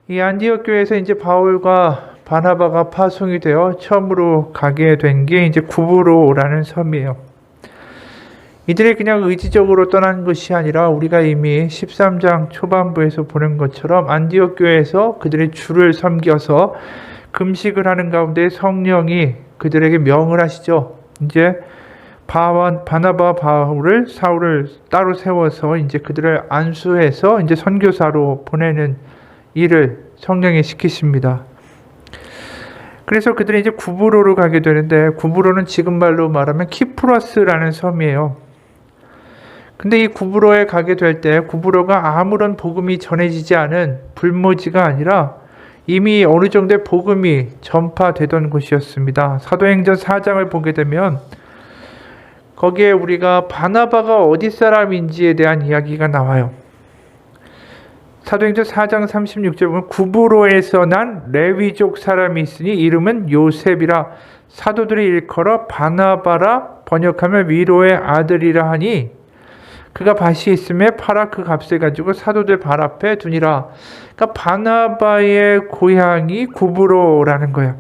이 안디옥 교회에서 이제 바울과 바나바가 파송이 되어 처음으로 가게 된 게 이제 구브로라는 섬이에요. 이들이 그냥 의지적으로 떠난 것이 아니라 우리가 이미 13장 초반부에서 보는 것처럼 안디옥 교회에서 그들의 주를 섬겨서 금식을 하는 가운데 성령이 그들에게 명을 하시죠. 이제 바나바 바울을 사울을 따로 세워서 이제 그들을 안수해서 이제 선교사로 보내는 일을 성령이 시키십니다. 그래서 그들이 이제 구브로로 가게 되는데, 구브로는 지금 말로 말하면 키프로스라는 섬이에요. 근데 이 구브로에 가게 될 때 구브로가 아무런 복음이 전해지지 않은 불모지가 아니라 이미 어느 정도의 복음이 전파되던 곳이었습니다. 사도행전 4장을 보게 되면 거기에 우리가 바나바가 어디 사람인지에 대한 이야기가 나와요. 사도행전 4장 36절 보면 구브로에서 난 레위족 사람이 있으니 이름은 요셉이라 사도들이 일컬어 바나바라 번역하면 위로의 아들이라 하니 그가 밭이 있음에 팔아 그 값을 가지고 사도들 발 앞에 두니라. 그러니까 바나바의 고향이 구브로라는 거예요.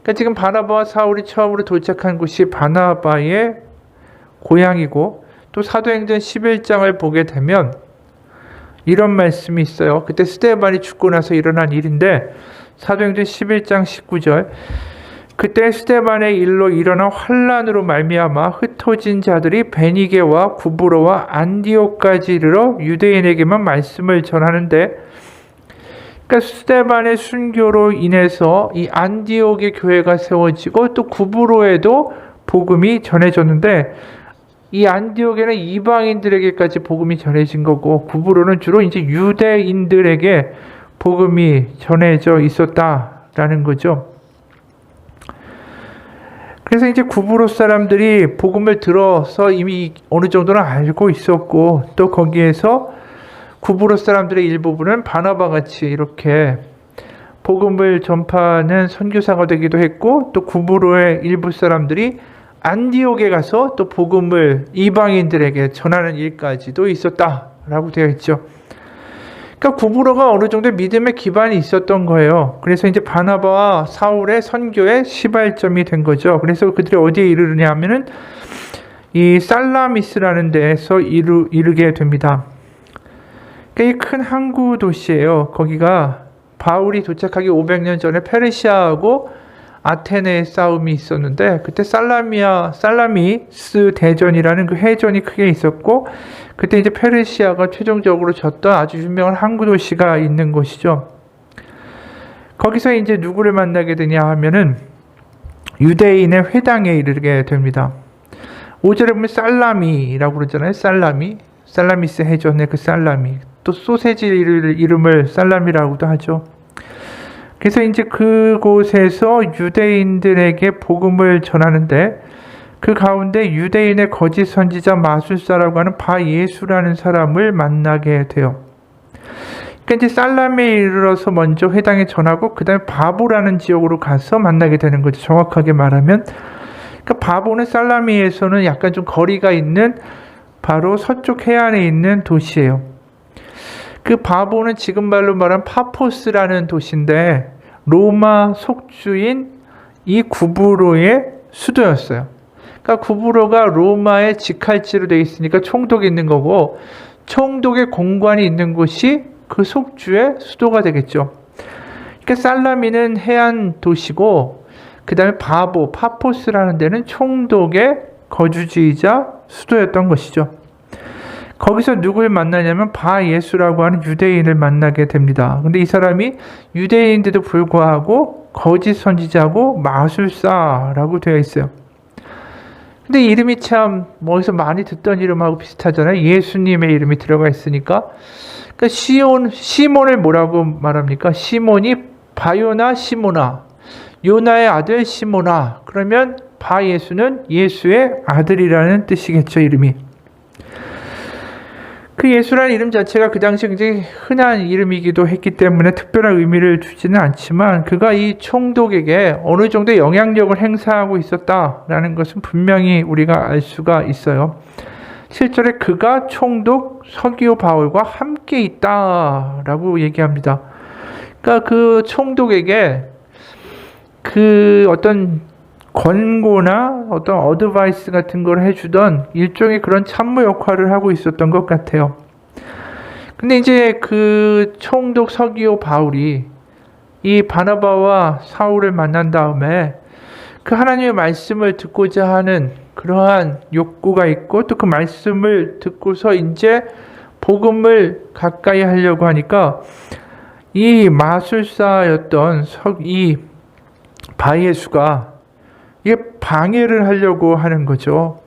그러니까 지금 바나바와 사울이 처음으로 도착한 곳이 바나바의 고향이고, 또 사도행전 11장을 보게 되면 이런 말씀이 있어요. 그때 스데반이 죽고 나서 일어난 일인데 사도행전 11장 19절 그때 스데반의 일로 일어난 환란으로 말미암아 흩어진 자들이 베니게와 구브로와 안디옥까지 이르러 유대인에게만 말씀을 전하는데, 그러니까 스데반의 순교로 인해서 이 안디옥의 교회가 세워지고 또 구브로에도 복음이 전해졌는데, 이 안디옥에는 이방인들에게까지 복음이 전해진 거고 구브로는 주로 이제 유대인들에게 복음이 전해져 있었다라는 거죠. 그래서 이제 구브로 사람들이 복음을 들어서 이미 어느 정도는 알고 있었고, 또 거기에서 구브로 사람들의 일부분은 바나바 같이 이렇게 복음을 전파하는 선교사가 되기도 했고, 또 구브로의 일부 사람들이 안디옥에 가서 또 복음을 이방인들에게 전하는 일까지도 있었다라고 되어 있죠. 그러니까 구브로가 어느 정도 믿음의 기반이 있었던 거예요. 그래서 이제 바나바와 사울의 선교의 시발점이 된 거죠. 그래서 그들이 어디에 이르느냐 하면은 이 살라미스라는 데에서 이르게 됩니다. 그러니까 이 큰 항구 도시예요. 거기가 바울이 도착하기 500년 전에 페르시아하고 아테네의 싸움이 있었는데, 그때 살라미스 대전이라는 그 해전이 크게 있었고, 그때 이제 페르시아가 최종적으로 졌던 아주 유명한 항구 도시가 있는 곳이죠. 거기서 이제 누구를 만나게 되냐 하면은 유대인의 회당에 이르게 됩니다. 5절에 보면 살라미라고 그러잖아요. 살라미스 해전의 그 살라미. 또 소세지 이름을 살라미라고도 하죠. 그래서 이제 그곳에서 유대인들에게 복음을 전하는데, 그 가운데 유대인의 거짓 선지자 마술사라고 하는 바예수라는 사람을 만나게 돼요. 그러니까 이제 살라미에 이르러서 먼저 회당에 전하고 그 다음에 바보라는 지역으로 가서 만나게 되는 거죠. 정확하게 말하면. 그러니까 바보는 살라미에서는 약간 좀 거리가 있는 바로 서쪽 해안에 있는 도시예요. 그 바보는 지금 말로 말하면 파포스라는 도시인데 로마 속주인 이 구브로의 수도였어요. 그러니까 구브로가 로마의 직할지로 되어 있으니까 총독이 있는 거고, 총독의 공관이 있는 곳이 그 속주의 수도가 되겠죠. 그러니까 살라미는 해안 도시고, 그 다음에 파포스라는 데는 총독의 거주지이자 수도였던 것이죠. 거기서 누굴 만나냐면 바예수라고 하는 유대인을 만나게 됩니다. 근데 이 사람이 유대인인데도 불구하고 거짓 선지자고 마술사라고 되어 있어요. 근데 이름이 참 어디서 많이 듣던 이름하고 비슷하잖아요. 예수님의 이름이 들어가 있으니까. 그러니까 시몬을 뭐라고 말합니까? 시몬이 바요나 시모나, 요나의 아들 시모나. 그러면 바예수는 예수의 아들이라는 뜻이겠죠, 이름이. 그 예수라는 이름 자체가 그 당시 굉장히 흔한 이름이기도 했기 때문에 특별한 의미를 두지는 않지만, 그가 이 총독에게 어느 정도의 영향력을 행사하고 있었다라는 것은 분명히 우리가 알 수가 있어요. 실제로 그가 총독 서기오 바울과 함께 있다라고 얘기합니다. 그러니까 그 총독에게 그 어떤 권고나 어떤 어드바이스 같은 걸 해주던 일종의 그런 참모 역할을 하고 있었던 것 같아요. 근데 이제 그 총독 서기오 바울이 이 바나바와 사울을 만난 다음에 그 하나님의 말씀을 듣고자 하는 그러한 욕구가 있고 또 그 말씀을 듣고서 이제 복음을 가까이 하려고 하니까 이 마술사였던 이 바예수가 이게 방해를 하려고 하는 거죠.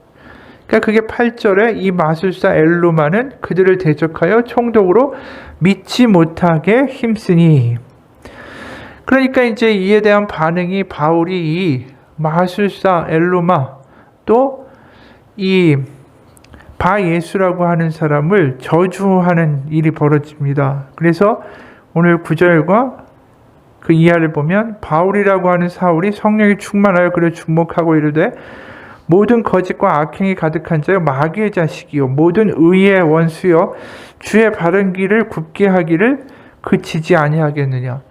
그러니까 그게 8절에 이 마술사 엘루마는 그들을 대적하여 총독으로 믿지 못하게 힘쓰니. 그러니까 이제 이에 대한 반응이 바울이 이 마술사 엘루마 또 이 바예수라고 하는 사람을 저주하는 일이 벌어집니다. 그래서 오늘 9절과 그 이하를 보면 바울이라고 하는 사울이 성령이 충만하여 그를 주목하고 이르되 모든 거짓과 악행이 가득한 자여 마귀의 자식이요 모든 의의 원수여 주의 바른 길을 굽게 하기를 그치지 아니하겠느냐.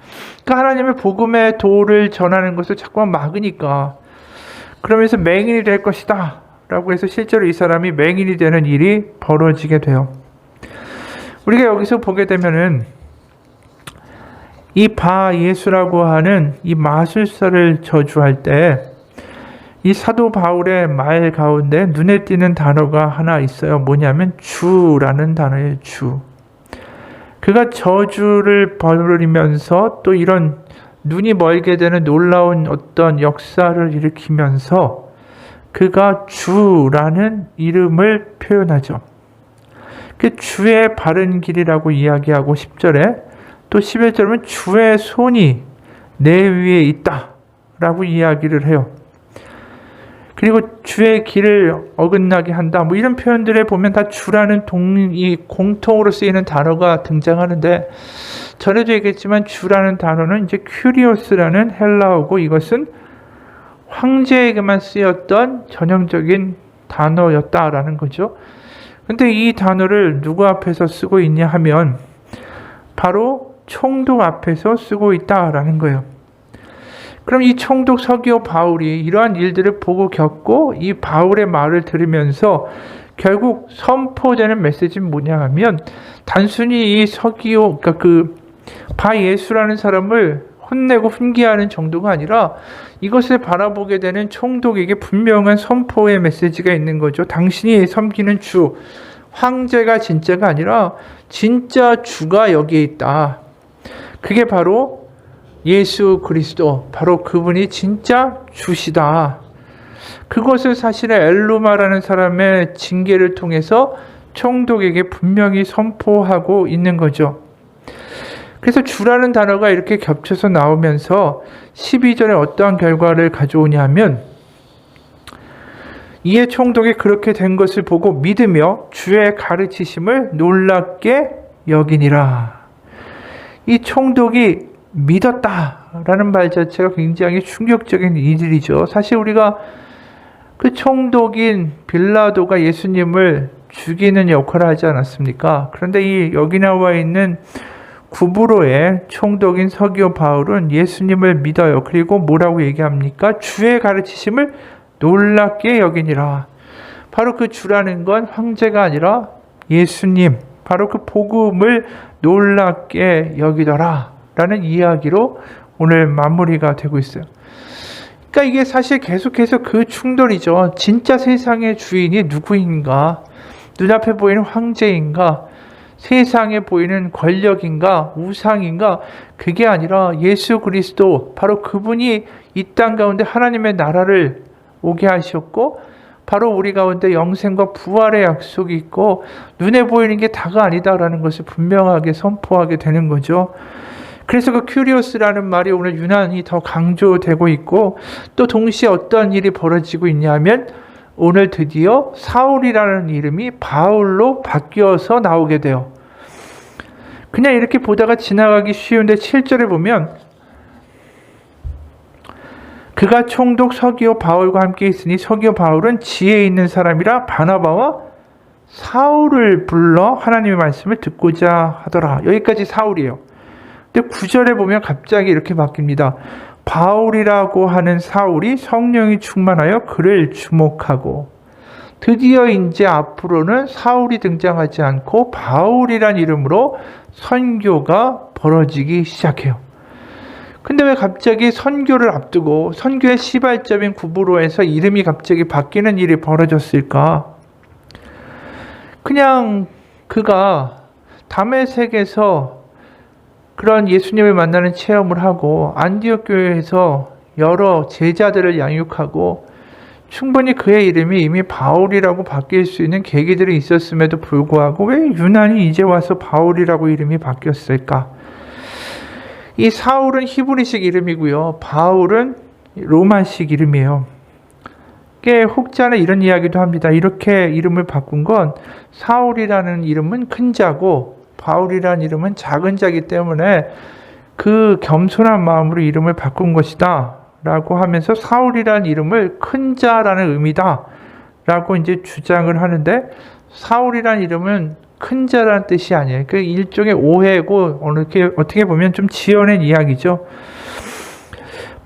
그러니까 하나님의 복음의 도를 전하는 것을 자꾸만 막으니까 그러면서 맹인이 될 것이다 라고 해서 실제로 이 사람이 맹인이 되는 일이 벌어지게 돼요. 우리가 여기서 보게 되면은 이 바예수라고 하는 이 마술사를 저주할 때 이 사도 바울의 말 가운데 눈에 띄는 단어가 하나 있어요. 뭐냐면 주라는 단어예요. 주. 그가 저주를 벌이면서 또 이런 눈이 멀게 되는 놀라운 어떤 역사를 일으키면서 그가 주라는 이름을 표현하죠. 그 주의 바른 길이라고 이야기하고 10절에 또 11절은 주의 손이 내 위에 있다 라고 이야기를 해요. 그리고 주의 길을 어긋나게 한다 뭐 이런 표현들에 보면 다 주라는 이 공통으로 쓰이는 단어가 등장하는데 전에도 얘기했지만 주라는 단어는 이제 큐리오스라는 헬라어고 이것은 황제에게만 쓰였던 전형적인 단어였다라는 거죠. 근데 이 단어를 누구 앞에서 쓰고 있냐 하면 바로 총독 앞에서 쓰고 있다라는 거예요. 그럼 이 총독 서기오 바울이 이러한 일들을 보고 겪고 이 바울의 말을 들으면서 결국 선포되는 메시지는 뭐냐 하면 단순히 이 서기오 그러니까 그 바예수라는 사람을 혼내고 훈계하는 정도가 아니라 이것을 바라보게 되는 총독에게 분명한 선포의 메시지가 있는 거죠. 당신이 섬기는 주, 황제가 진짜가 아니라 진짜 주가 여기에 있다. 그게 바로 예수 그리스도, 바로 그분이 진짜 주시다. 그것을 사실은 엘루마라는 사람의 징계를 통해서 총독에게 분명히 선포하고 있는 거죠. 그래서 주라는 단어가 이렇게 겹쳐서 나오면서 12절에 어떠한 결과를 가져오냐 하면 이에 총독이 그렇게 된 것을 보고 믿으며 주의 가르치심을 놀랍게 여기니라. 이 총독이 믿었다라는 말 자체가 굉장히 충격적인 일이죠. 사실 우리가 그 총독인 빌라도가 예수님을 죽이는 역할을 하지 않았습니까? 그런데 이 여기 나와 있는 구브로의 총독인 서기오 바울은 예수님을 믿어요. 그리고 뭐라고 얘기합니까? 주의 가르치심을 놀랍게 여기니라. 바로 그 주라는 건 황제가 아니라 예수님, 바로 그 복음을 놀랍게 여기더라 라는 이야기로 오늘 마무리가 되고 있어요. 그러니까 이게 사실 계속해서 그 충돌이죠. 진짜 세상의 주인이 누구인가? 눈앞에 보이는 황제인가? 세상에 보이는 권력인가? 우상인가? 그게 아니라 예수 그리스도, 바로 그분이 이 땅 가운데 하나님의 나라를 오게 하셨고 바로 우리 가운데 영생과 부활의 약속이 있고 눈에 보이는 게 다가 아니다라는 것을 분명하게 선포하게 되는 거죠. 그래서 그 큐리오스라는 말이 오늘 유난히 더 강조되고 있고 또 동시에 어떤 일이 벌어지고 있냐면 오늘 드디어 사울이라는 이름이 바울로 바뀌어서 나오게 돼요. 그냥 이렇게 보다가 지나가기 쉬운데 7절에 보면 그가 총독 서기오 바울과 함께 있으니 서기오 바울은 지혜 있는 사람이라 바나바와 사울을 불러 하나님의 말씀을 듣고자 하더라. 여기까지 사울이에요. 근데 9절에 보면 갑자기 이렇게 바뀝니다. 바울이라고 하는 사울이 성령이 충만하여 그를 주목하고, 드디어 이제 앞으로는 사울이 등장하지 않고 바울이란 이름으로 선교가 벌어지기 시작해요. 근데 왜 갑자기 선교를 앞두고 선교의 시발점인 구브로에서 이름이 갑자기 바뀌는 일이 벌어졌을까? 그냥 그가 다메섹에서 그런 예수님을 만나는 체험을 하고 안디옥 교회에서 여러 제자들을 양육하고 충분히 그의 이름이 이미 바울이라고 바뀔 수 있는 계기들이 있었음에도 불구하고 왜 유난히 이제 와서 바울이라고 이름이 바뀌었을까? 이 사울은 히브리식 이름이고요. 바울은 로마식 이름이에요. 꽤 혹자는 이런 이야기도 합니다. 이렇게 이름을 바꾼 건 사울이라는 이름은 큰 자고 바울이라는 이름은 작은 자이기 때문에 그 겸손한 마음으로 이름을 바꾼 것이다 라고 하면서 사울이라는 이름을 큰 자라는 의미다 라고 이제 주장을 하는데, 사울이라는 이름은 큰 자라는 뜻이 아니에요. 그 일종의 오해고 어떻게 보면 좀 지어낸 이야기죠.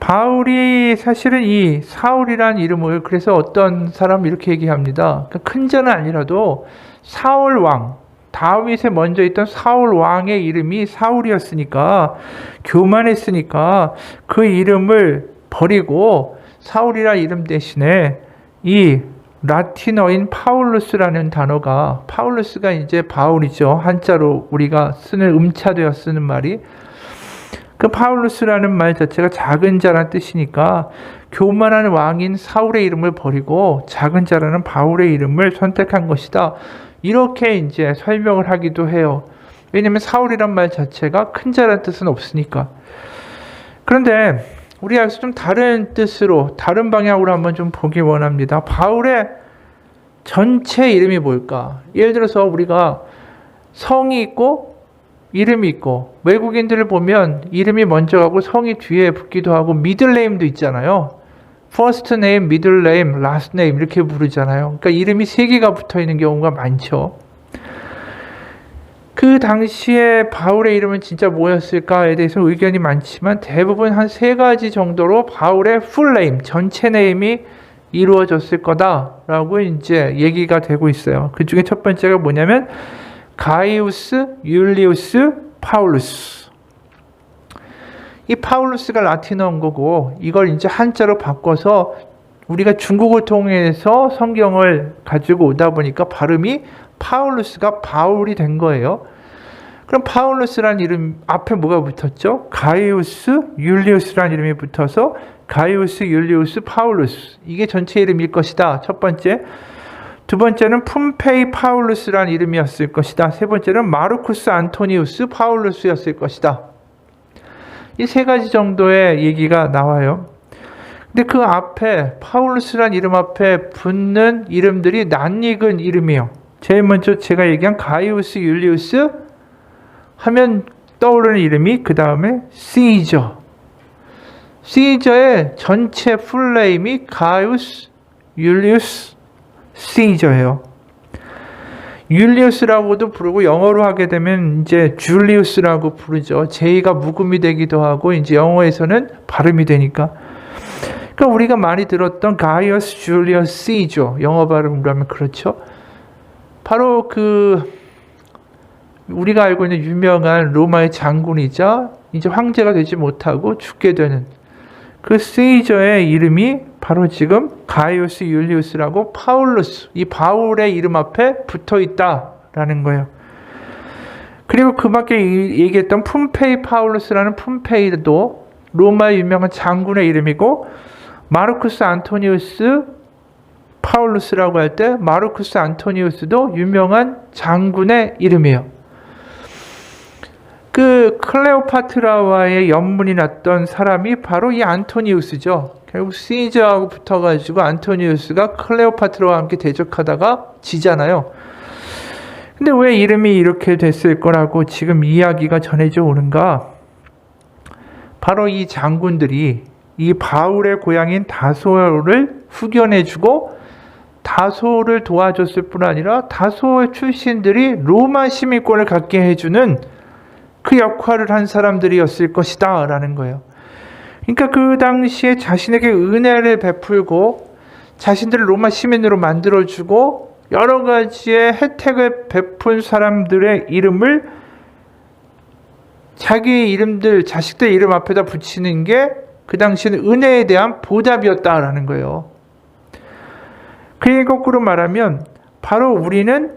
바울이 사실은 이 사울이라는 이름을, 그래서 어떤 사람은 이렇게 얘기합니다. 그러니까 큰 자는 아니라도 사울 왕, 다윗에 먼저 있던 사울 왕의 이름이 사울이었으니까, 교만했으니까 그 이름을 버리고 사울이라는 이름 대신에 이 라틴어인 파울루스라는 단어가, 파울루스가 이제 바울이죠. 한자로 우리가 쓰는 음차되어 쓰는 말이, 그 파울루스라는 말 자체가 작은 자라는 뜻이니까 교만한 왕인 사울의 이름을 버리고 작은 자라는 바울의 이름을 선택한 것이다. 이렇게 이제 설명을 하기도 해요. 왜냐하면 사울이란 말 자체가 큰 자라는 뜻은 없으니까. 그런데 우리가 여기서 좀 다른 뜻으로, 다른 방향으로 한번 좀 보기 원합니다. 바울의 전체 이름이 뭘까? 예를 들어서 우리가 성이 있고 이름이 있고, 외국인들을 보면 이름이 먼저 가고 성이 뒤에 붙기도 하고 미들 네임도 있잖아요. first name, middle name, last name 이렇게 부르잖아요. 그러니까 이름이 3개가 붙어 있는 경우가 많죠. 그 당시에 바울의 이름은 진짜 뭐였을까에 대해서 의견이 많지만 대부분 한 3가지 정도로 바울의 풀 네임, 전체 네임이 이루어졌을 거다라고 이제 얘기가 되고 있어요. 그 중에 첫 번째가 뭐냐면 가이우스 율리우스 파울루스. 이 파울루스가 라틴어인 거고, 이걸 이제 한자로 바꿔서 우리가 중국을 통해서 성경을 가지고 오다 보니까 발음이 파울루스가 바울이 된 거예요. 그럼 파울루스라는 이름 앞에 뭐가 붙었죠? 가이우스 율리우스라는 이름이 붙어서 가이우스 율리우스 파울루스, 이게 전체 이름일 것이다. 첫 번째. 두 번째는 품페이 파울루스라는 이름이었을 것이다. 세 번째는 마르쿠스 안토니우스 파울루스였을 것이다. 이 3가지 정도의 얘기가 나와요. 근데 그 앞에 파울루스라는 이름 앞에 붙는 이름들이 낯익은 이름이에요. 제일 먼저 제가 얘기한 가이우스 율리우스 하면 떠오르는 이름이 그 다음에 시저. 시저의 전체 풀네임이 가이우스 율리우스 시저예요. 율리우스라고도 부르고 영어로 하게 되면 이제 줄리우스라고 부르죠. J가 묵음이 되기도 하고 이제 영어에서는 발음이 되니까. 그러니까 우리가 많이 들었던 가이어스 줄리어스 시저, 영어 발음으로 하면 그렇죠. 바로 그 우리가 알고 있는 유명한 로마의 장군이자 이제 황제가 되지 못하고 죽게 되는 그 시저의 이름이 바로 지금 가이우스 율리우스라고 파울루스, 이 바울의 이름 앞에 붙어 있다라는 거예요. 그리고 그 밖에 얘기했던 품페이 파울루스라는 품페이도 로마의 유명한 장군의 이름이고, 마르쿠스 안토니우스 파울루스라고 할 때 마르쿠스 안토니우스도 유명한 장군의 이름이에요. 그 클레오파트라와의 연문이 났던 사람이 바로 이 안토니우스죠. 결국 시저하고 붙어가지고 안토니우스가 클레오파트라와 함께 대적하다가 지잖아요. 근데 왜 이름이 이렇게 됐을 거라고 지금 이야기가 전해져 오는가? 바로 이 장군들이 이 바울의 고향인 다소를 후견해주고 다소를 도와줬을 뿐 아니라 다소 출신들이 로마 시민권을 갖게 해주는 그 역할을 한 사람들이었을 것이다 라는 거예요. 그러니까 그 당시에 자신에게 은혜를 베풀고 자신들을 로마 시민으로 만들어주고 여러 가지의 혜택을 베푼 사람들의 이름을 자기 이름들, 자식들 이름 앞에다 붙이는 게 그 당시에는 은혜에 대한 보답이었다라는 거예요. 그러니까 거꾸로 말하면 바로 우리는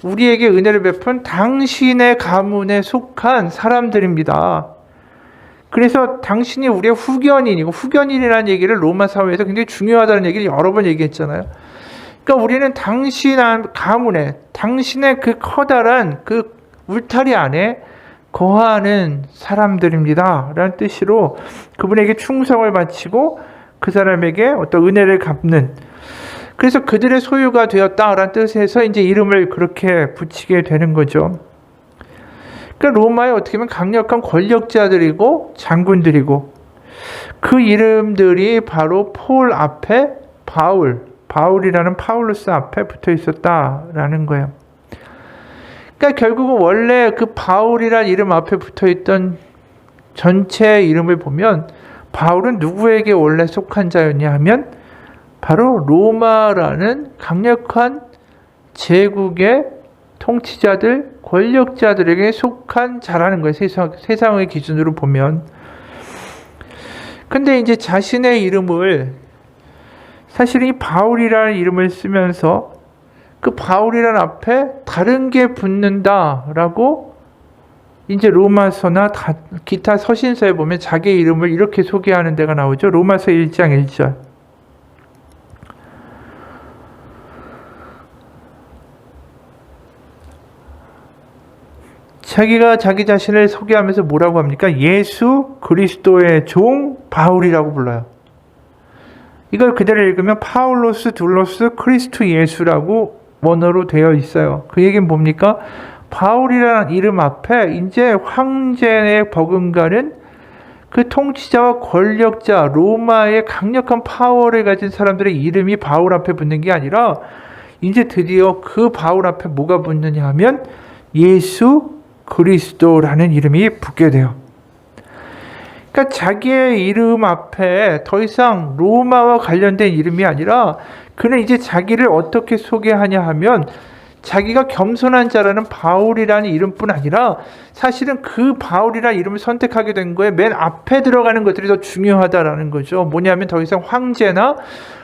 우리에게 은혜를 베푼 당신의 가문에 속한 사람들입니다. 그래서 당신이 우리의 후견인이고, 후견인이라는 얘기를 로마 사회에서 굉장히 중요하다는 얘기를 여러 번 얘기했잖아요. 그러니까 우리는 당신 가문에, 당신의 그 커다란 그 울타리 안에 거하는 사람들입니다 라는 뜻으로 그분에게 충성을 바치고 그 사람에게 어떤 은혜를 갚는, 그래서 그들의 소유가 되었다라는 뜻에서 이제 이름을 그렇게 붙이게 되는 거죠. 그러니까 로마에 어떻게 보면 강력한 권력자들이고 장군들이고, 그 이름들이 바로 폴 앞에 바울이라는 파울루스 앞에 붙어 있었다라는 거예요. 그러니까 결국은 원래 그 바울이라는 이름 앞에 붙어 있던 전체 이름을 보면 바울은 누구에게 원래 속한 자였냐 하면 바로 로마라는 강력한 제국의 통치자들, 권력자들에게 속한 자라는 거예요. 세상의 기준으로 보면. 근데 이제 자신의 이름을, 사실 이 바울이라는 이름을 쓰면서 그 바울이라는 앞에 다른 게 붙는다라고 이제 로마서나 기타 서신서에 보면 자기의 이름을 이렇게 소개하는 데가 나오죠. 로마서 1장 1절. 자기가 자기 자신을 소개하면서 뭐라고 합니까? 예수 그리스도의 종 바울이라고 불러요. 이걸 그대로 읽으면 파울로스 둘로스 크리스투 예수라고 원어로 되어 있어요. 그 얘기는 뭡니까? 바울이라는 이름 앞에 이제 황제에 버금가는 그 통치자와 권력자, 로마의 강력한 파워를 가진 사람들의 이름이 바울 앞에 붙는 게 아니라 이제 드디어 그 바울 앞에 뭐가 붙느냐 하면 예수 그리스도라는 이름이 붙게 돼요. 그러니까 자기의 이름 앞에 더 이상 로마와 관련된 이름이 아니라 그는 이제 자기를 어떻게 소개하냐 하면 자기가 겸손한 자라는 바울이라는 이름뿐 아니라 사실은 그 바울이라는 이름을 선택하게 된 거에 맨 앞에 들어가는 것들이 더 중요하다라는 거죠. 뭐냐면 더 이상 황제나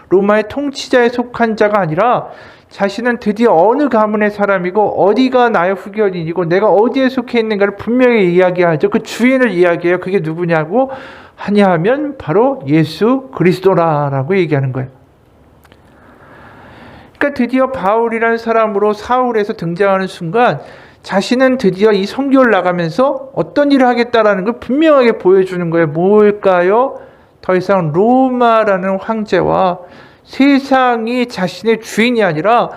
로마의 통치자에 속한 자가 아니라 자신은 드디어 어느 가문의 사람이고 어디가 나의 후견인이고 내가 어디에 속해 있는가를 분명히 이야기하죠. 그 주인을 이야기해요. 그게 누구냐고 하냐 하면 바로 예수 그리스도라고 얘기하는 거예요. 그러니까 드디어 바울이라는 사람으로 사울에서 등장하는 순간 자신은 드디어 이 선교를 나가면서 어떤 일을 하겠다라는 걸 분명하게 보여주는 거예요. 뭘까요? 더 이상 로마라는 황제와 세상이 자신의 주인이 아니라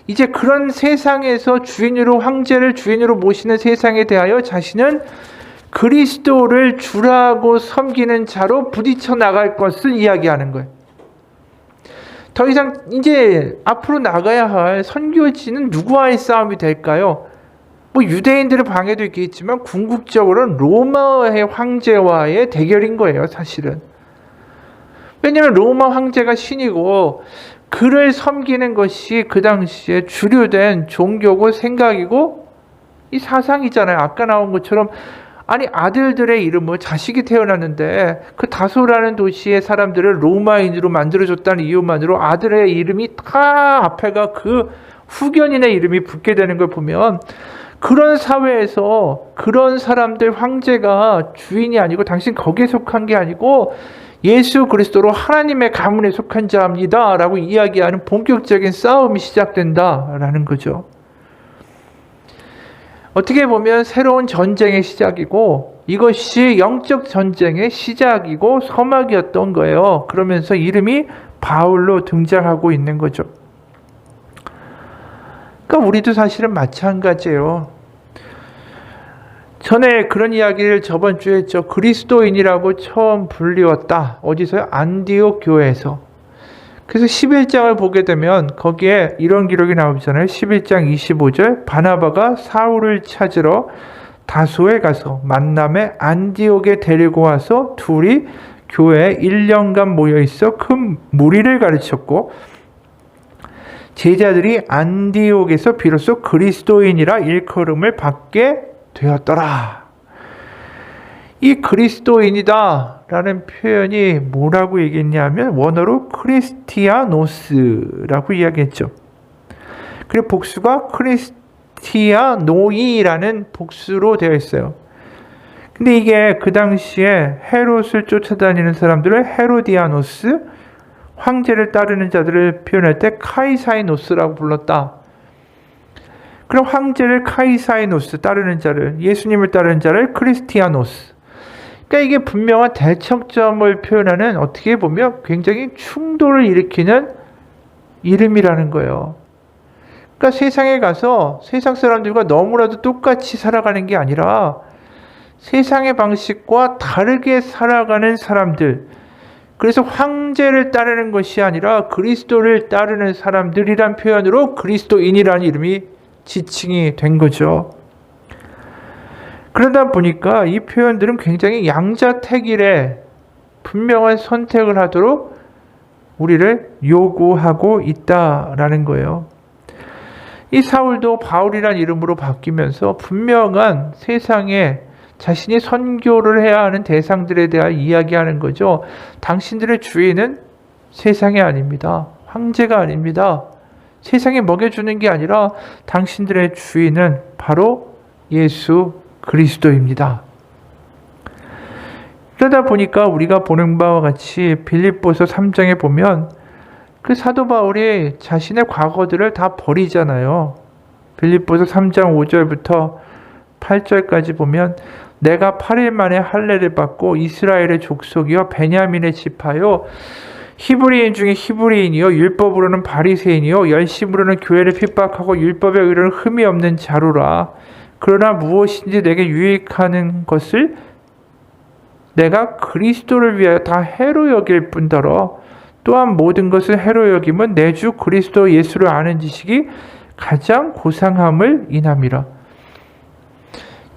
이제 그런 세상에서 주인으로, 황제를 주인으로 모시는 세상에 대하여 자신은 그리스도를 주라고 섬기는 자로 부딪혀 나갈 것을 이야기하는 거예요. 더 이상 이제 앞으로 나가야 할 선교지는 누구와의 싸움이 될까요? 뭐 유대인들의 방해도 있겠지만 궁극적으로는 로마의 황제와의 대결인 거예요, 사실은. 왜냐하면 로마 황제가 신이고 그를 섬기는 것이 그 당시에 주류된 종교고 생각이고 이 사상이잖아요. 아까 나온 것처럼 아니 아들들의 이름을, 자식이 태어났는데 그 다소라는 도시의 사람들을 로마인으로 만들어줬다는 이유만으로 아들의 이름이 다 앞에가 그 후견인의 이름이 붙게 되는 걸 보면 그런 사회에서 그런 사람들, 황제가 주인이 아니고 당신 거기에 속한 게 아니고 예수 그리스도로 하나님의 가문에 속한 자입니다 라고 이야기하는 본격적인 싸움이 시작된다라는 거죠. 어떻게 보면 새로운 전쟁의 시작이고 이것이 영적 전쟁의 시작이고 서막이었던 거예요. 그러면서 이름이 바울로 등장하고 있는 거죠. 그러니까 우리도 사실은 마찬가지예요. 전에 그런 이야기를 저번 주에 했죠. 그리스도인이라고 처음 불리웠다. 어디서요? 안디옥 교회에서. 그래서 11장을 보게 되면 거기에 이런 기록이 나오잖아요. 11장 25절 바나바가 사울을 찾으러 다소에 가서 만남의 안디옥에 데리고 와서 둘이 교회에 1년간 모여 있어 큰 무리를 가르쳤고 제자들이 안디옥에서 비로소 그리스도인이라 일컬음을 받게 되었더라. 이 그리스도인이다 라는 표현이 뭐라고 얘기했냐면 원어로 크리스티아노스라고 이야기했죠. 그리고 복수가 크리스티아노이라는 복수로 되어 있어요. 근데 이게 그 당시에 헤롯을 쫓아다니는 사람들을 헤로디아노스, 황제를 따르는 자들을 표현할 때 카이사이노스라고 불렀다. 그럼 황제를 카이사이노스, 따르는 자를, 예수님을 따르는 자를 크리스티아노스. 그러니까 이게 분명한 대척점을 표현하는, 어떻게 보면 굉장히 충돌을 일으키는 이름이라는 거예요. 그러니까 세상에 가서 세상 사람들과 너무나도 똑같이 살아가는 게 아니라 세상의 방식과 다르게 살아가는 사람들, 그래서 황제를 따르는 것이 아니라 그리스도를 따르는 사람들이란 표현으로 그리스도인이라는 이름이 지칭이 된 거죠. 그러다 보니까 이 표현들은 굉장히 양자택일에 분명한 선택을 하도록 우리를 요구하고 있다라는 거예요. 이 사울도 바울이란 이름으로 바뀌면서 분명한 세상에 자신이 선교를 해야 하는 대상들에 대한 이야기하는 거죠. 당신들의 주인은 세상이 아닙니다. 황제가 아닙니다. 세상에 먹여주는 게 아니라 당신들의 주인은 바로 예수 그리스도입니다. 그러다 보니까 우리가 보는 바와 같이 빌립보서 3장에 보면 그 사도 바울이 자신의 과거들을 다 버리잖아요. 빌립보서 3장 5절부터 8절까지 보면 내가 8일 만에 할례를 받고 이스라엘의 족속이요 베냐민의 지파요 히브리인 중에 히브리인이요 율법으로는 바리새인이요 열심으로는 교회를 핍박하고 율법에 의로는 흠이 없는 자로라. 그러나 무엇인지 내게 유익하는 것을 내가 그리스도를 위하여 다 해로 여길 뿐더러 또한 모든 것을 해로 여김은 내 주 그리스도 예수를 아는 지식이 가장 고상함을 인함이라.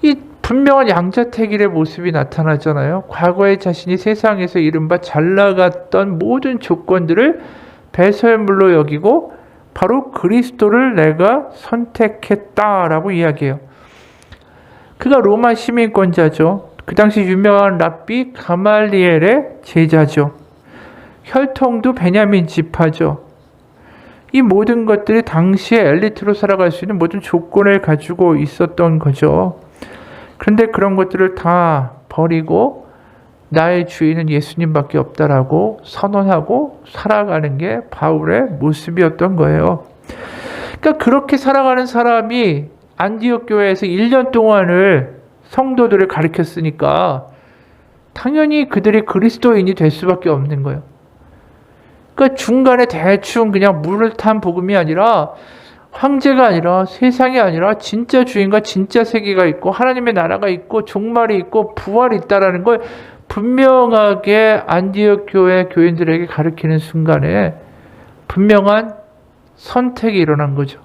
이 분명한 양자택일의 모습이 나타나잖아요. 과거에 자신이 세상에서 이른바 잘 나갔던 모든 조건들을 배설물로 여기고 바로 그리스도를 내가 선택했다라고 이야기해요. 그가 로마 시민권자죠. 그 당시 유명한 랍비 가말리엘의 제자죠. 혈통도 베냐민 지파죠. 이 모든 것들이 당시에 엘리트로 살아갈 수 있는 모든 조건을 가지고 있었던 거죠. 그런데 그런 것들을 다 버리고 나의 주인은 예수님밖에 없다라고 선언하고 살아가는 게 바울의 모습이었던 거예요. 그러니까 그렇게 살아가는 사람이 안디옥 교회에서 1년 동안을 성도들을 가르쳤으니까 당연히 그들이 그리스도인이 될 수밖에 없는 거예요. 그러니까 중간에 대충 그냥 물을 탄 복음이 아니라 황제가 아니라 세상이 아니라 진짜 주인과 진짜 세계가 있고 하나님의 나라가 있고 종말이 있고 부활이 있다라는 걸 분명하게 안디옥 교회 교인들에게 가르치는 순간에 분명한 선택이 일어난 거죠.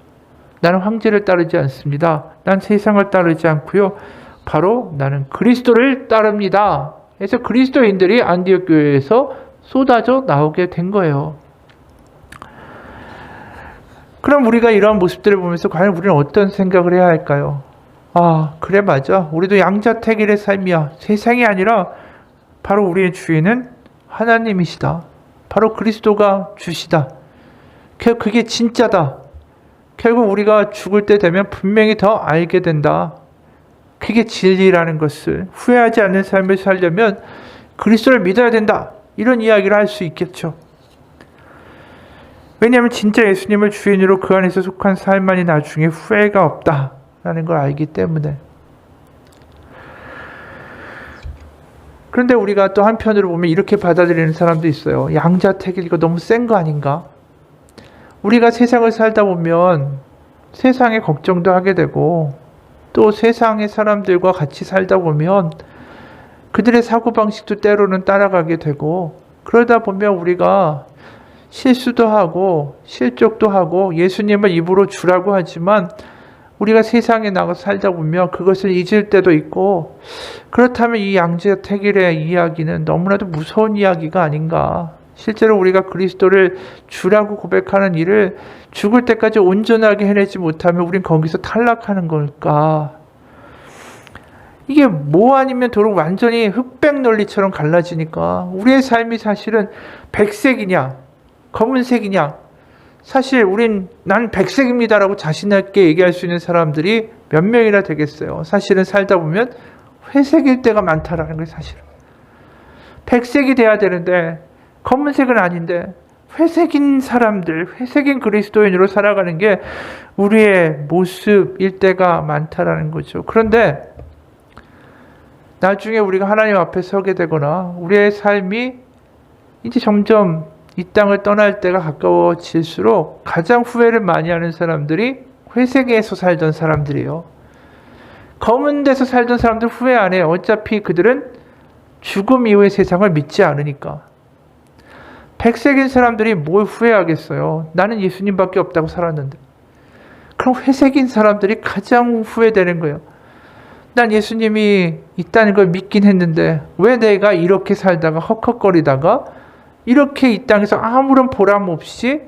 나는 황제를 따르지 않습니다. 난 세상을 따르지 않고요. 바로 나는 그리스도를 따릅니다. 그래서 그리스도인들이 안디옥 교회에서 쏟아져 나오게 된 거예요. 그럼 우리가 이러한 모습들을 보면서 과연 우리는 어떤 생각을 해야 할까요? 아, 그래 맞아. 우리도 양자택일의 삶이야. 세상이 아니라 바로 우리의 주인은 하나님이시다. 바로 그리스도가 주시다. 그게 진짜다. 결국 우리가 죽을 때 되면 분명히 더 알게 된다. 그게 진리라는 것을 후회하지 않는 삶을 살려면 그리스도를 믿어야 된다. 이런 이야기를 할 수 있겠죠. 왜냐하면 진짜 예수님을 주인으로 그 안에서 속한 삶만이 나중에 후회가 없다라는 걸 알기 때문에. 그런데 우리가 또 한편으로 보면 이렇게 받아들이는 사람도 있어요. 양자택일 이거 너무 센 거 아닌가? 우리가 세상을 살다 보면 세상의 걱정도 하게 되고 또 세상의 사람들과 같이 살다 보면 그들의 사고방식도 때로는 따라가게 되고 그러다 보면 우리가 실수도 하고 실족도 하고 예수님을 입으로 주라고 하지만 우리가 세상에 나가서 살다 보면 그것을 잊을 때도 있고, 그렇다면 이 양자택일의 이야기는 너무나도 무서운 이야기가 아닌가. 실제로 우리가 그리스도를 주라고 고백하는 일을 죽을 때까지 온전하게 해내지 못하면 우린 거기서 탈락하는 걸까? 이게 뭐 아니면 도로 완전히 흑백 논리처럼 갈라지니까 우리의 삶이 사실은 백색이냐 검은색이냐, 사실 난 백색입니다라고 자신있게 얘기할 수 있는 사람들이 몇 명이나 되겠어요. 사실은 살다 보면 회색일 때가 많다라는 거예요. 사실은 백색이 돼야 되는데 검은색은 아닌데 회색인 사람들, 회색인 그리스도인으로 살아가는 게 우리의 모습일 때가 많다라는 거죠. 그런데 나중에 우리가 하나님 앞에 서게 되거나 우리의 삶이 이제 점점 이 땅을 떠날 때가 가까워질수록 가장 후회를 많이 하는 사람들이 회색에서 살던 사람들이에요. 검은 데서 살던 사람들 후회 안 해요. 어차피 그들은 죽음 이후의 세상을 믿지 않으니까. 백색인 사람들이 뭘 후회하겠어요. 나는 예수님밖에 없다고 살았는데. 그럼 회색인 사람들이 가장 후회되는 거예요. 난 예수님이 있다는 걸 믿긴 했는데 왜 내가 이렇게 살다가 헉헉거리다가 이렇게 이 땅에서 아무런 보람 없이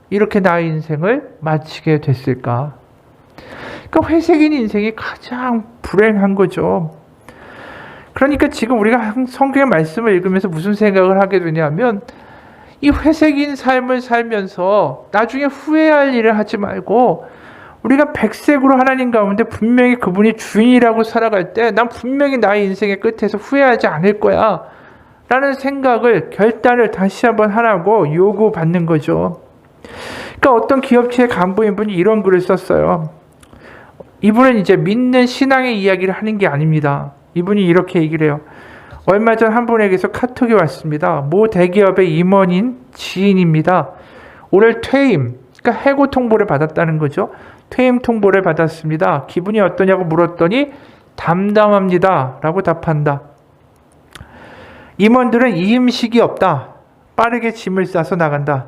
이렇게 나의 인생을 마치게 됐을까? 그러니까 회색인 인생이 가장 불행한 거죠. 그러니까 지금 우리가 성경의 말씀을 읽으면서 무슨 생각을 하게 되냐면, 이 회색인 삶을 살면서 나중에 후회할 일을 하지 말고 우리가 백색으로 하나님 가운데 분명히 그분이 주인이라고 살아갈 때 난 분명히 나의 인생의 끝에서 후회하지 않을 거야 라는 생각을, 결단을 다시 한번 하라고 요구받는 거죠. 그러니까 어떤 기업체의 간부인 분이 이런 글을 썼어요. 이분은 이제 믿는 신앙의 이야기를 하는 게 아닙니다. 이분이 이렇게 얘기를 해요. 얼마 전 한 분에게서 카톡이 왔습니다. 모 대기업의 임원인 지인입니다. 올해 퇴임, 그러니까 해고 통보를 받았다는 거죠. 퇴임 통보를 받았습니다. 기분이 어떠냐고 물었더니 담담합니다 라고 답한다. 임원들은 이임식이 없다. 빠르게 짐을 싸서 나간다.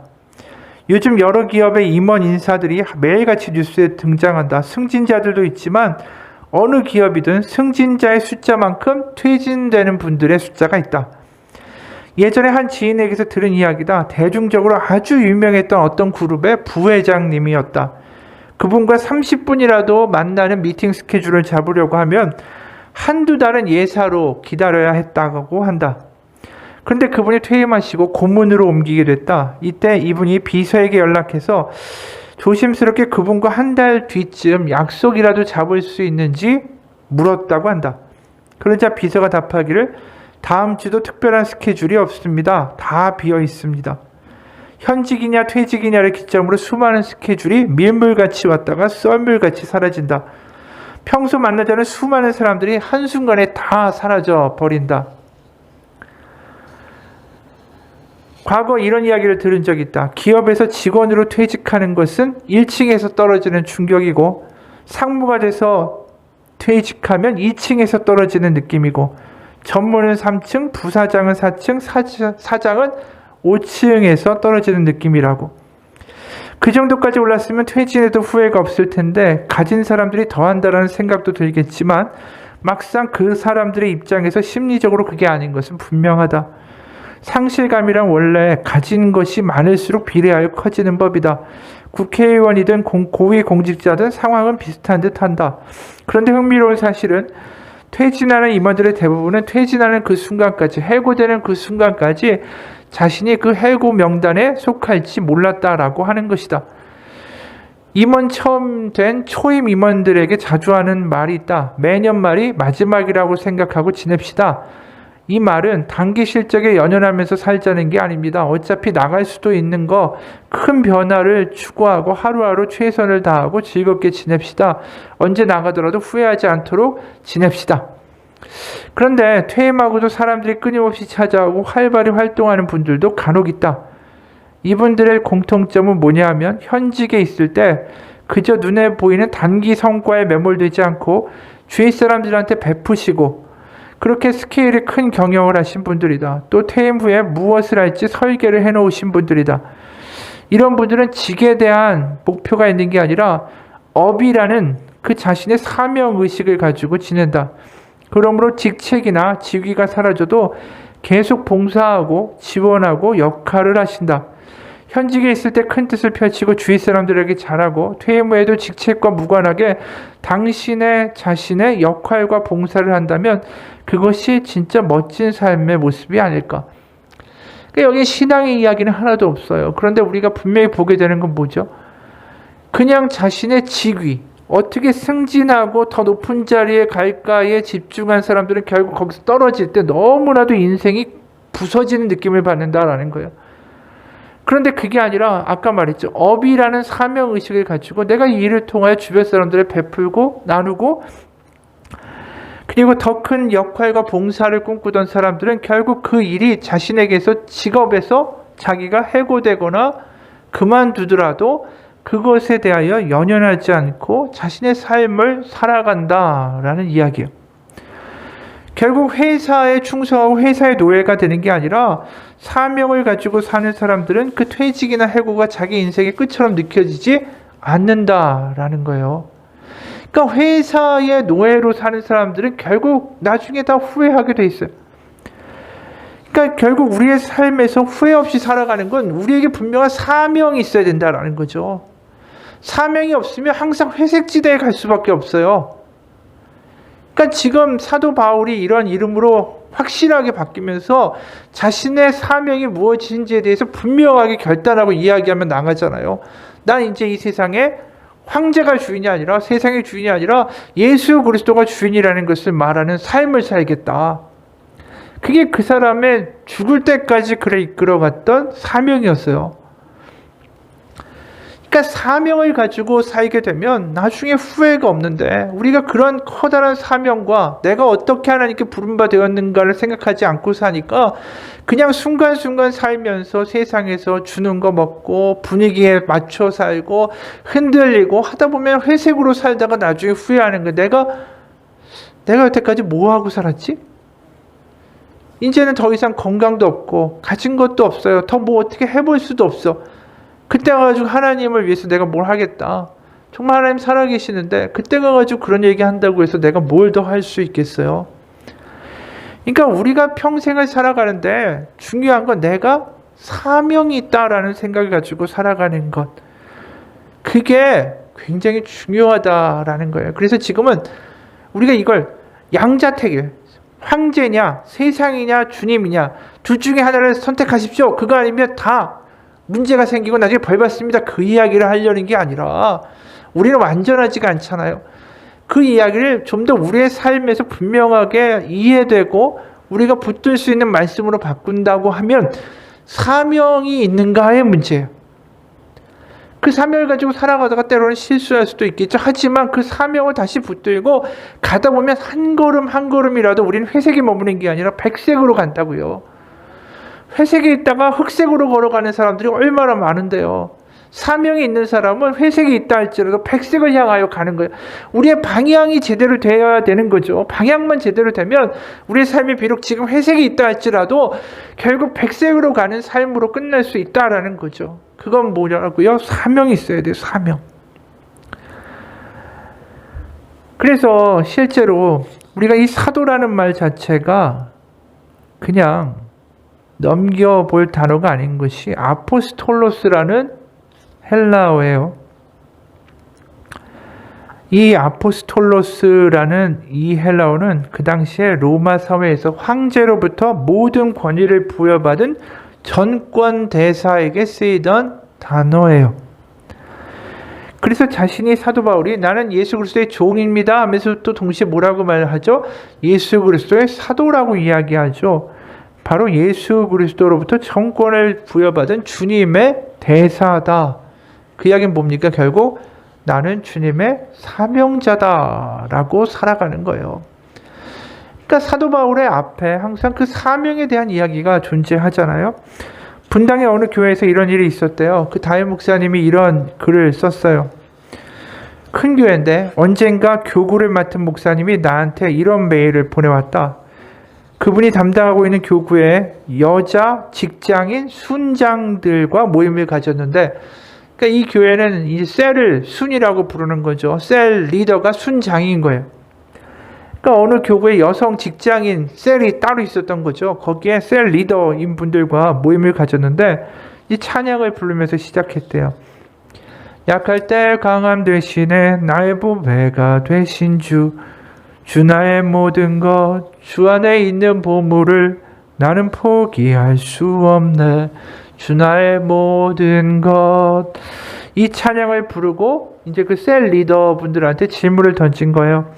요즘 여러 기업의 임원 인사들이 매일같이 뉴스에 등장한다. 승진자들도 있지만 어느 기업이든 승진자의 숫자만큼 퇴진되는 분들의 숫자가 있다. 예전에 한 지인에게서 들은 이야기다. 대중적으로 아주 유명했던 어떤 그룹의 부회장님이었다. 그분과 30분이라도 만나는 미팅 스케줄을 잡으려고 하면 한두 달은 예사로 기다려야 했다고 한다. 그런데 그분이 퇴임하시고 고문으로 옮기게 됐다. 이때 이분이 비서에게 연락해서 조심스럽게 그분과 한 달 뒤쯤 약속이라도 잡을 수 있는지 물었다고 한다. 그러자 비서가 답하기를 다음 주도 특별한 스케줄이 없습니다. 다 비어 있습니다. 현직이냐 퇴직이냐를 기점으로 수많은 스케줄이 밀물같이 왔다가 썰물같이 사라진다. 평소 만나자는 수많은 사람들이 한순간에 다 사라져 버린다. 과거 이런 이야기를 들은 적이 있다. 기업에서 직원으로 퇴직하는 것은 1층에서 떨어지는 충격이고, 상무가 돼서 퇴직하면 2층에서 떨어지는 느낌이고, 전무는 3층, 부사장은 4층, 사장은 5층에서 떨어지는 느낌이라고. 그 정도까지 올랐으면 퇴진해도 후회가 없을 텐데 가진 사람들이 더한다라는 생각도 들겠지만, 막상 그 사람들의 입장에서 심리적으로 그게 아닌 것은 분명하다. 상실감이란 원래 가진 것이 많을수록 비례하여 커지는 법이다. 국회의원이든 고위 공직자든 상황은 비슷한 듯한다. 그런데 흥미로운 사실은 퇴진하는 임원들의 대부분은 퇴진하는 그 순간까지, 해고되는 그 순간까지 자신이 그 해고 명단에 속할지 몰랐다라고 하는 것이다. 임원 처음 된 초임 임원들에게 자주 하는 말이 있다. 매년 말이 마지막이라고 생각하고 지냅시다. 이 말은 단기 실적에 연연하면서 살자는 게 아닙니다. 어차피 나갈 수도 있는 거, 큰 변화를 추구하고 하루하루 최선을 다하고 즐겁게 지냅시다. 언제 나가더라도 후회하지 않도록 지냅시다. 그런데 퇴임하고도 사람들이 끊임없이 찾아오고 활발히 활동하는 분들도 간혹 있다. 이분들의 공통점은 뭐냐 하면 현직에 있을 때 그저 눈에 보이는 단기 성과에 매몰되지 않고 주위 사람들한테 베푸시고, 그렇게 스케일이 큰 경영을 하신 분들이다. 또 퇴임 후에 무엇을 할지 설계를 해놓으신 분들이다. 이런 분들은 직에 대한 목표가 있는 게 아니라 업이라는 그 자신의 사명의식을 가지고 지낸다. 그러므로 직책이나 직위가 사라져도 계속 봉사하고 지원하고 역할을 하신다. 현직에 있을 때 큰 뜻을 펼치고 주위 사람들에게 잘하고 퇴임 후에도 직책과 무관하게 당신의 자신의 역할과 봉사를 한다면 그것이 진짜 멋진 삶의 모습이 아닐까. 그러니까 여기 신앙의 이야기는 하나도 없어요. 그런데 우리가 분명히 보게 되는 건 뭐죠? 그냥 자신의 직위, 어떻게 승진하고 더 높은 자리에 갈까에 집중한 사람들은 결국 거기서 떨어질 때 너무나도 인생이 부서지는 느낌을 받는다라는 거예요. 그런데 그게 아니라 아까 말했죠. 업이라는 사명의식을 가지고 내가 이 일을 통하여 주변 사람들을 베풀고 나누고 그리고 더 큰 역할과 봉사를 꿈꾸던 사람들은 결국 그 일이 자신에게서 직업에서 자기가 해고되거나 그만두더라도 그것에 대하여 연연하지 않고 자신의 삶을 살아간다라는 이야기예요. 결국 회사에 충성하고 회사의 노예가 되는 게 아니라 사명을 가지고 사는 사람들은 그 퇴직이나 해고가 자기 인생의 끝처럼 느껴지지 않는다라는 거예요. 그러니까 회사의 노예로 사는 사람들은 결국 나중에 다 후회하게 돼 있어요. 그러니까 결국 우리의 삶에서 후회 없이 살아가는 건 우리에게 분명한 사명이 있어야 된다라는 거죠. 사명이 없으면 항상 회색지대에 갈 수밖에 없어요. 그러니까 지금 사도 바울이 이런 이름으로 확실하게 바뀌면서 자신의 사명이 무엇인지에 대해서 분명하게 결단하고 이야기하면 나가잖아요. 난 이제 이 세상에 황제가 주인이 아니라 세상의 주인이 아니라 예수 그리스도가 주인이라는 것을 말하는 삶을 살겠다. 그게 그 사람의 죽을 때까지 그래 이끌어갔던 사명이었어요. 그러니까 사명을 가지고 살게 되면 나중에 후회가 없는데 우리가 그런 커다란 사명과 내가 어떻게 하나님께 부름받아 되었는가를 생각하지 않고 사니까 그냥 순간순간 살면서 세상에서 주는 거 먹고 분위기에 맞춰 살고 흔들리고 하다 보면 회색으로 살다가 나중에 후회하는 거야. 내가 여태까지 뭐 하고 살았지? 이제는 더 이상 건강도 없고 가진 것도 없어요. 더 뭐 어떻게 해볼 수도 없어. 그때 가지고 하나님을 위해서 내가 뭘 하겠다. 정말 하나님 살아계시는데 그때 가지고 그런 얘기 한다고 해서 내가 뭘 더 할 수 있겠어요? 그러니까 우리가 평생을 살아가는데 중요한 건 내가 사명이 있다라는 생각을 가지고 살아가는 것. 그게 굉장히 중요하다라는 거예요. 그래서 지금은 우리가 이걸 양자택일, 황제냐, 세상이냐, 주님이냐 둘 중에 하나를 선택하십시오. 그거 아니면 다 문제가 생기고 나중에 벌 받습니다. 그 이야기를 하려는 게 아니라 우리는 완전하지가 않잖아요. 그 이야기를 좀 더 우리의 삶에서 분명하게 이해되고 우리가 붙들 수 있는 말씀으로 바꾼다고 하면 사명이 있는가의 문제예요. 그 사명을 가지고 살아가다가 때로는 실수할 수도 있겠죠. 하지만 그 사명을 다시 붙들고 가다 보면 한 걸음 한 걸음이라도 우리는 회색에 머무는 게 아니라 백색으로 간다고요. 회색에 있다가 흑색으로 걸어가는 사람들이 얼마나 많은데요. 사명이 있는 사람은 회색이 있다 할지라도 백색을 향하여 가는 거예요. 우리의 방향이 제대로 되어야 되는 거죠. 방향만 제대로 되면 우리의 삶이 비록 지금 회색이 있다 할지라도 결국 백색으로 가는 삶으로 끝날 수 있다라는 거죠. 그건 뭐냐고요? 사명이 있어야 돼요. 사명. 그래서 실제로 우리가 이 사도라는 말 자체가 그냥 넘겨볼 단어가 아닌 것이 아포스톨로스라는 헬라어예요. 이 아포스톨로스라는 이 헬라어는 그 당시에 로마 사회에서 황제로부터 모든 권위를 부여받은 전권 대사에게 쓰이던 단어예요. 그래서 자신이 사도 바울이 나는 예수 그리스도의 종입니다 하면서 또 동시에 뭐라고 말하죠? 예수 그리스도의 사도라고 이야기하죠. 바로 예수 그리스도로부터 정권을 부여받은 주님의 대사다. 그 이야기는 뭡니까? 결국 나는 주님의 사명자다라고 살아가는 거예요. 그러니까 사도 바울의 앞에 항상 그 사명에 대한 이야기가 존재하잖아요. 분당의 어느 교회에서 이런 일이 있었대요. 그 다임 목사님이 이런 글을 썼어요. 큰 교회인데 언젠가 교구를 맡은 목사님이 나한테 이런 메일을 보내왔다. 그분이 담당하고 있는 교구에 여자 직장인 순장들과 모임을 가졌는데 그러니까 이 교회는 이 셀을 순이라고 부르는 거죠. 셀 리더가 순장인 거예요. 그러니까 어느 교구에 여성 직장인 셀이 따로 있었던 거죠. 거기에 셀 리더인 분들과 모임을 가졌는데 이 찬양을 부르면서 시작했대요. 약할 때 강함 되시네 나의 보배가 되신 주 나의 모든 것 주 안에 있는 보물을 나는 포기할 수 없네 주 나의 모든 것. 이 찬양을 부르고 이제 그 셀 리더분들한테 질문을 던진 거예요.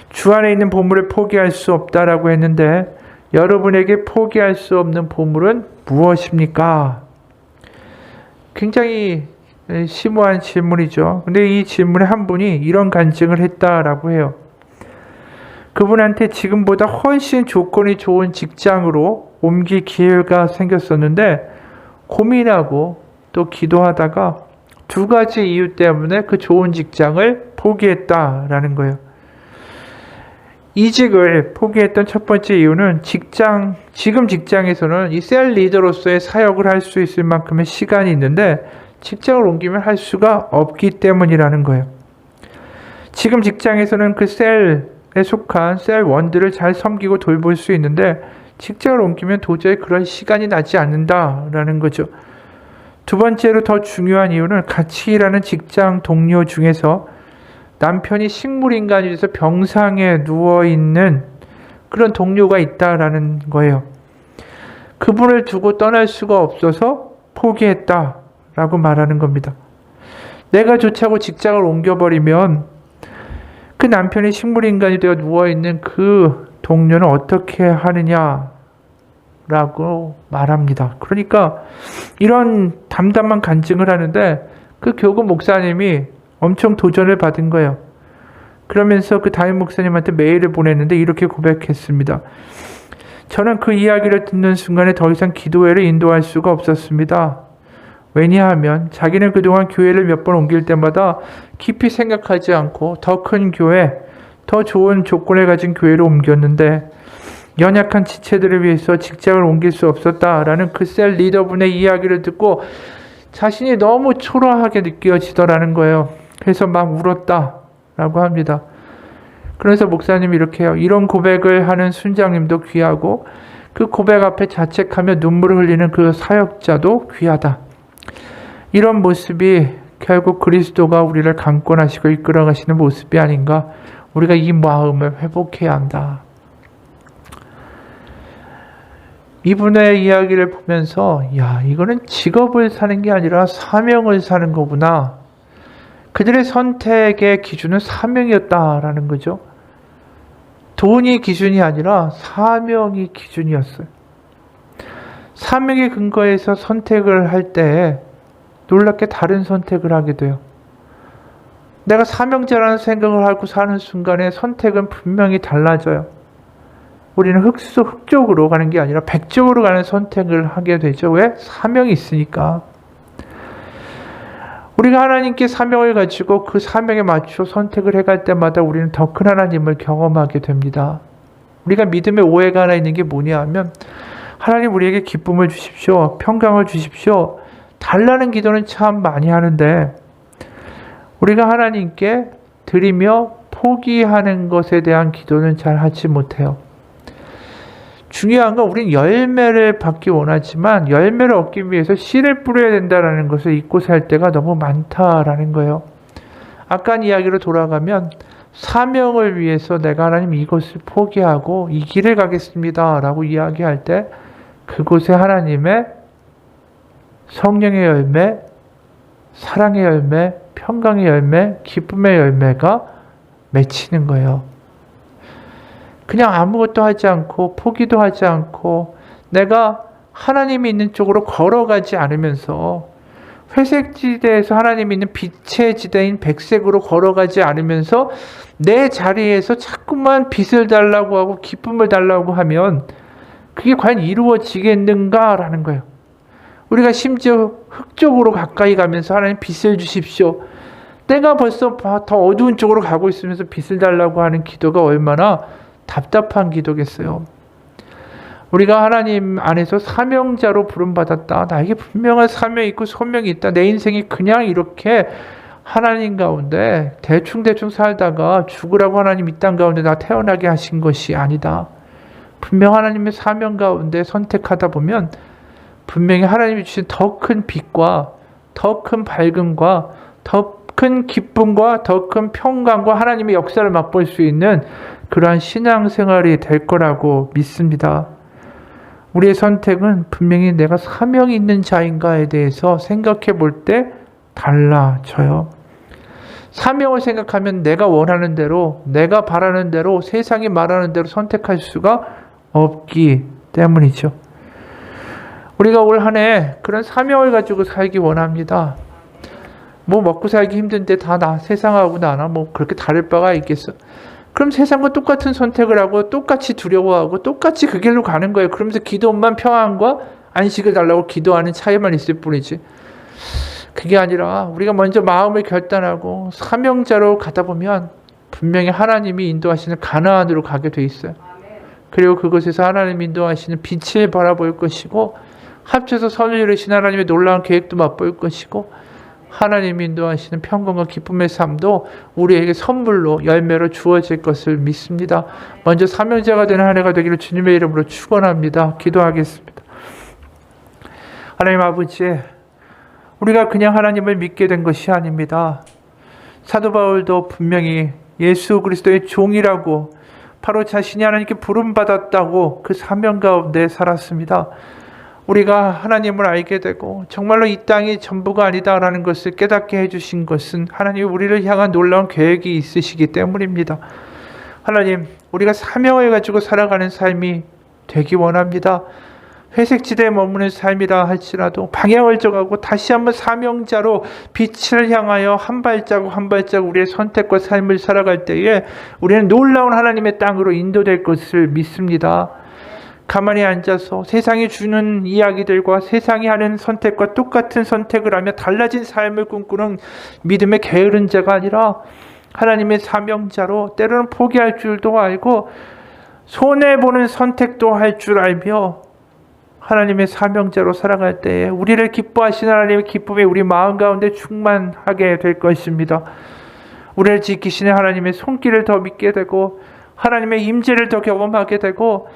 주 안에 있는 보물을 포기할 수 없다라고 했는데 여러분에게 포기할 수 없는 보물은 무엇입니까? 굉장히 심오한 질문이죠. 근데 이 질문에 한 분이 이런 간증을 했다라고 해요. 그분한테 지금보다 훨씬 조건이 좋은 직장으로 옮길 기회가 생겼었는데 고민하고 또 기도하다가 두 가지 이유 때문에 그 좋은 직장을 포기했다라는 거예요. 이직을 포기했던 첫 번째 이유는 지금 직장에서는 이 셀 리더로서의 사역을 할 수 있을 만큼의 시간이 있는데 직장을 옮기면 할 수가 없기 때문이라는 거예요. 지금 직장에서는 그 셀에 속한 셀원들을 잘 섬기고 돌볼 수 있는데 직장을 옮기면 도저히 그런 시간이 나지 않는다라는 거죠. 두 번째로 더 중요한 이유는 같이 일하는 직장 동료 중에서 남편이 식물인간이 돼서 병상에 누워있는 그런 동료가 있다라는 거예요. 그분을 두고 떠날 수가 없어서 포기했다라고 말하는 겁니다. 내가 좋자고 직장을 옮겨버리면 그 남편이 식물인간이 되어 누워있는 그 동료는 어떻게 하느냐라고 말합니다. 그러니까 이런 담담한 간증을 하는데 그 교구 목사님이 엄청 도전을 받은 거예요. 그러면서 그 담임 목사님한테 메일을 보냈는데 이렇게 고백했습니다. 저는 그 이야기를 듣는 순간에 더 이상 기도회를 인도할 수가 없었습니다. 왜냐하면 자기는 그동안 교회를 몇 번 옮길 때마다 깊이 생각하지 않고 더 큰 교회, 더 좋은 조건을 가진 교회로 옮겼는데 연약한 지체들을 위해서 직장을 옮길 수 없었다라는 그 셀 리더분의 이야기를 듣고 자신이 너무 초라하게 느껴지더라는 거예요. 그래서 막 울었다라고 합니다. 그래서 목사님이 이렇게 해요. 이런 고백을 하는 순장님도 귀하고 그 고백 앞에 자책하며 눈물을 흘리는 그 사역자도 귀하다. 이런 모습이 결국 그리스도가 우리를 강권하시고 이끌어가시는 모습이 아닌가. 우리가 이 마음을 회복해야 한다. 이분의 이야기를 보면서 이거는 직업을 사는 게 아니라 사명을 사는 거구나. 그들의 선택의 기준은 사명이었다라는 거죠. 돈이 기준이 아니라 사명이 기준이었어요. 사명의 근거에서 선택을 할 때 놀랍게 다른 선택을 하게 돼요. 내가 사명자라는 생각을 하고 사는 순간에 선택은 분명히 달라져요. 우리는 흑쪽으로 가는 게 아니라 백쪽으로 가는 선택을 하게 되죠. 왜? 사명이 있으니까. 우리가 하나님께 사명을 가지고 그 사명에 맞춰 선택을 해갈 때마다 우리는 더 큰 하나님을 경험하게 됩니다. 우리가 믿음의 오해가 하나 있는 게 뭐냐 하면 하나님 우리에게 기쁨을 주십시오. 평강을 주십시오. 달라는 기도는 참 많이 하는데 우리가 하나님께 드리며 포기하는 것에 대한 기도는 잘 하지 못해요. 중요한 건 우리는 열매를 받기 원하지만 열매를 얻기 위해서 씨를 뿌려야 된다는 것을 잊고 살 때가 너무 많다라는 거예요. 아까 이야기로 돌아가면 사명을 위해서 내가 하나님 이것을 포기하고 이 길을 가겠습니다 라고 이야기할 때 그곳에 하나님의 성령의 열매, 사랑의 열매, 평강의 열매, 기쁨의 열매가 맺히는 거예요. 그냥 아무것도 하지 않고 포기도 하지 않고 내가 하나님이 있는 쪽으로 걸어가지 않으면서 회색 지대에서 하나님이 있는 빛의 지대인 백색으로 걸어가지 않으면서 내 자리에서 자꾸만 빛을 달라고 하고 기쁨을 달라고 하면 그게 과연 이루어지겠는가라는 거예요. 우리가 심지어 흑쪽으로 가까이 가면서 하나님 빛을 주십시오. 내가 벌써 더 어두운 쪽으로 가고 있으면서 빛을 달라고 하는 기도가 얼마나 답답한 기도겠어요. 우리가 하나님 안에서 사명자로 부름받았다. 나에게 분명한 사명이 있고 소명이 있다. 내 인생이 그냥 이렇게 하나님 가운데 대충대충 살다가 죽으라고 하나님 이 땅 가운데 나 태어나게 하신 것이 아니다. 분명 하나님의 사명 가운데 선택하다 보면 분명히 하나님이 주신 더 큰 빛과 더 큰 밝음과 더 큰 기쁨과 더 큰 평강과 하나님의 역사를 맛볼 수 있는 그러한 신앙생활이 될 거라고 믿습니다. 우리의 선택은 분명히 내가 사명이 있는 자인가에 대해서 생각해 볼 때 달라져요. 사명을 생각하면 내가 원하는 대로, 내가 바라는 대로, 세상이 말하는 대로 선택할 수가 없기 때문이죠. 우리가 올 한 해 그런 사명을 가지고 살기 원합니다. 뭐 먹고 살기 힘든데 다 세상하고 나나 뭐 그렇게 다를 바가 있겠어. 그럼 세상과 똑같은 선택을 하고 똑같이 두려워하고 똑같이 그 길로 가는 거예요. 그러면서 기도만 평안과 안식을 달라고 기도하는 차이만 있을 뿐이지. 그게 아니라 우리가 먼저 마음을 결단하고 사명자로 가다 보면 분명히 하나님이 인도하시는 가나안으로 가게 돼 있어요. 그리고 그곳에서 하나님 인도하시는 빛을 바라볼 것이고 합쳐서 선을 이루신 하나님의 놀라운 계획도 맛볼 것이고 하나님이 인도하시는 평강과 기쁨의 삶도 우리에게 선물로 열매로 주어질 것을 믿습니다. 먼저 사명자가 되는 한 해가 되기를 주님의 이름으로 축원합니다. 기도하겠습니다. 하나님 아버지, 우리가 그냥 하나님을 믿게 된 것이 아닙니다. 사도 바울도 분명히 예수 그리스도의 종이라고 바로 자신이 하나님께 부름받았다고 그 사명 가운데 살았습니다. 우리가 하나님을 알게 되고 정말로 이 땅이 전부가 아니다라는 것을 깨닫게 해주신 것은 하나님이 우리를 향한 놀라운 계획이 있으시기 때문입니다. 하나님, 우리가 사명을 가지고 살아가는 삶이 되기 원합니다. 회색지대에 머무는 삶이라 할지라도 방향을 정하고 다시 한번 사명자로 빛을 향하여 한 발자국 한 발자국 우리의 선택과 삶을 살아갈 때에 우리는 놀라운 하나님의 땅으로 인도될 것을 믿습니다. 가만히 앉아서 세상이 주는 이야기들과 세상이 하는 선택과 똑같은 선택을 하며 달라진 삶을 꿈꾸는 믿음의 게으른 자가 아니라 하나님의 사명자로 때로는 포기할 줄도 알고 손해보는 선택도 할 줄 알며 하나님의 사명자로 살아갈 때에 우리를 기뻐하시는 하나님의 기쁨이 우리 마음 가운데 충만하게 될 것입니다. 우리를 지키시는 하나님의 손길을 더 믿게 되고 하나님의 임재를 더 경험하게 되고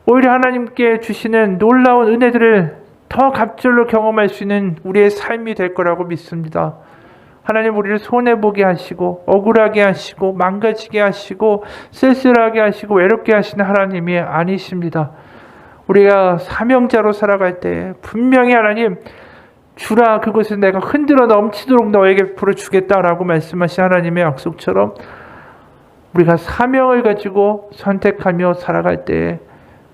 오히려 하나님께 주시는 놀라운 은혜들을 더 갑절로 경험할 수 있는 우리의 삶이 될 거라고 믿습니다. 하나님 우리를 손해보게 하시고 억울하게 하시고 망가지게 하시고 쓸쓸하게 하시고 외롭게 하시는 하나님이 아니십니다. 우리가 사명자로 살아갈 때 분명히 하나님 주라 그것을 내가 흔들어 넘치도록 너에게 풀어주겠다라고 말씀하신 하나님의 약속처럼 우리가 사명을 가지고 선택하며 살아갈 때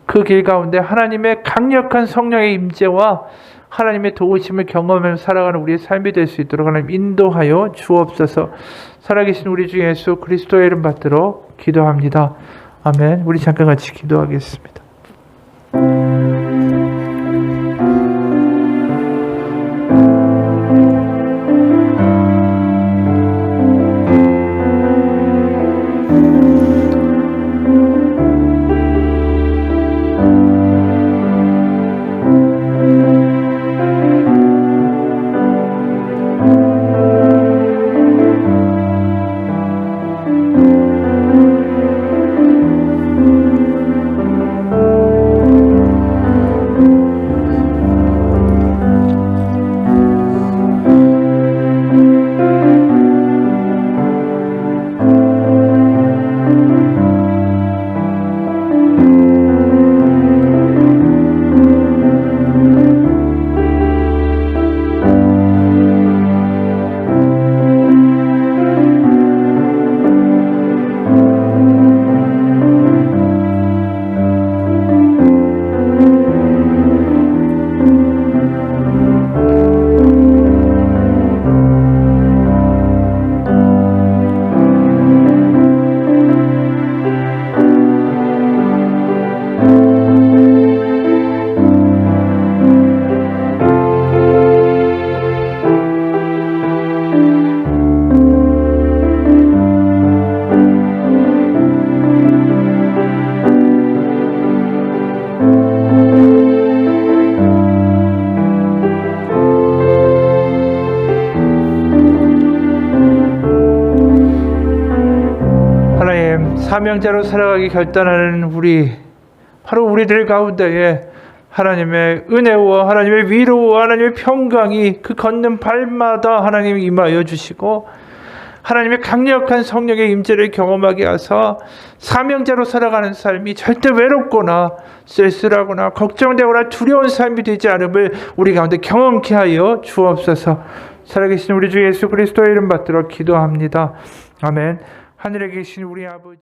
그 길 가운데 하나님의 강력한 성령의 임재와 하나님의 도우심을 경험하며 살아가는 우리의 삶이 될 수 있도록 하나님 인도하여 주옵소서. 살아계신 우리 주 예수 그리스도의 이름 받들어 기도합니다. 아멘. 우리 잠깐 같이 기도하겠습니다. 사명자로 살아가기 결단하는 바로 우리들 가운데에 하나님의 은혜와 하나님의 위로와 하나님의 평강이 그 걷는 발마다 하나님이 임하여 주시고 하나님의 강력한 성령의 임재를 경험하게 하사 사명자로 살아가는 삶이 절대 외롭거나 쓸쓸하거나 걱정되거나 두려운 삶이 되지 않음을 우리 가운데 경험케 하여 주옵소서. 살아계신 우리 주 예수 그리스도의 이름 받들어 기도합니다. 아멘. 하늘에 계신 우리 아버지